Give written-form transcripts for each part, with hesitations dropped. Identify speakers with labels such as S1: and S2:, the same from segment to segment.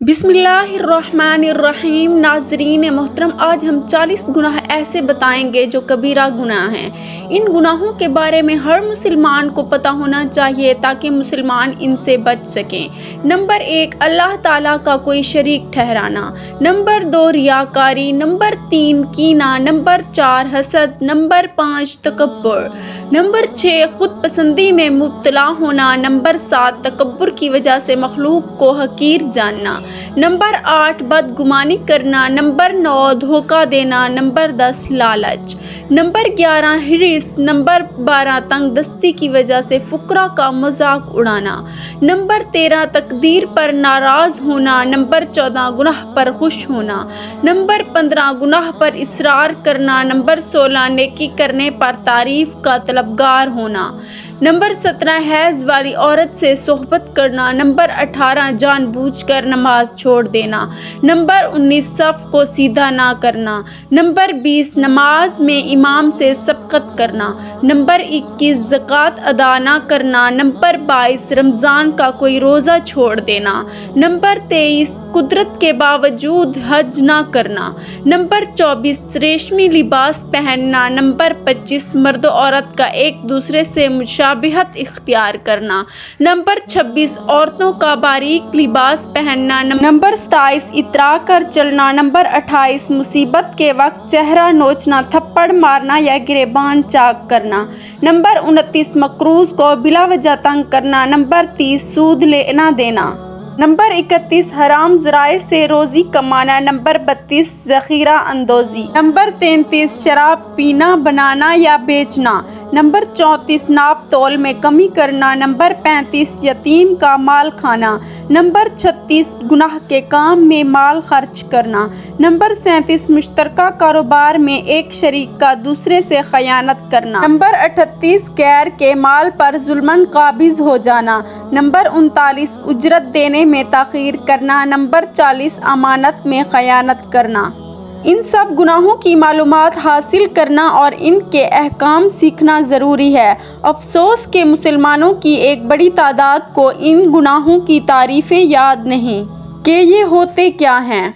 S1: बिस्मिल्लाहिर्रहमानिर्रहीम। नाज़रीन मोहतरम, आज हम 40 गुनाह ऐसे बताएंगे जो कबीरा गुनाह हैं। इन गुनाहों के बारे में हर मुसलमान को पता होना चाहिए ताकि मुसलमान इनसे बच सकें। नंबर 1, अल्लाह ताला का कोई शरीक ठहराना। नंबर 2, रियाकारी। नंबर 3, कीना। नंबर 4, हसद। नंबर 5, तकब्बुर। नंबर 6, खुद पसंदी में मुब्तला होना। नंबर 7, तकब्बुर की वजह से मखलूक को हकीर जानना। नंबर 8, बदगुमानी करना। नंबर 9, धोखा देना। नंबर 10, लालच। नंबर 11, हिरिस। नंबर 12, तंगदस्ती की वजह से फुकरा का मजाक उड़ाना। नंबर 13, तकदीर पर नाराज होना। नंबर 14, गुनाह पर खुश होना। नंबर 15, गुनाह पर इसरार करना। नंबर 16, नेकी करने पर तारीफ का तलबगार होना। नंबर 17, हैज़ वाली औरत से सोहबत करना। नंबर 18, जानबूझकर नमाज छोड़ देना। नंबर 19, सफ़ को सीधा ना करना। नंबर 20, नमाज में इमाम से सबकत करना। नंबर 21, ज़कात अदा ना करना। नंबर 22, रमज़ान का कोई रोज़ा छोड़ देना। नंबर 23, कुदरत के बावजूद हज ना करना। नंबर 24, रेशमी लिबास पहनना। नंबर 25, मर्द औरत का एक दूसरे से मुशाबिहत इख्तियार करना। नंबर 26, औरतों का बारीक लिबास पहनना। नंबर 27, इतरा कर चलना। नंबर 28, मुसीबत के वक्त चेहरा नोचना, थप्पड़ मारना या गिरेबान चाक करना। नंबर 29, मकरूज को बिला वजह तंग करना। नंबर 30, सूद लेना देना। नंबर 31, हराम ज़राए से रोज़ी कमाना। नंबर 32, ज़ख़ीरा अंदोज़ी। नंबर 33, शराब पीना, बनाना या बेचना। नंबर 34, नाप तोल में कमी करना। नंबर 35, यतीम का माल खाना। नंबर 36, गुनाह के काम में माल खर्च करना। नंबर 37, मुश्तरका कारोबार में एक शरीक का दूसरे से खयानत करना। नंबर 38, गैर के माल पर जुल्मन काबिज हो जाना। नंबर 39, उजरत देने में ताख़ीर करना। नंबर 40, अमानत में खयानत करना। इन सब गुनाहों की मालूमात हासिल करना और इनके अहकाम सीखना ज़रूरी है। अफसोस के मुसलमानों की एक बड़ी तादाद को इन गुनाहों की तारीफ़ें याद नहीं कि ये होते क्या हैं।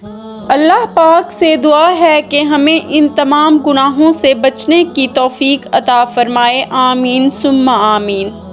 S1: अल्लाह पाक से दुआ है कि हमें इन तमाम गुनाहों से बचने की तौफ़ीक अता फ़रमाए। आमीन सुम्मा आमीन।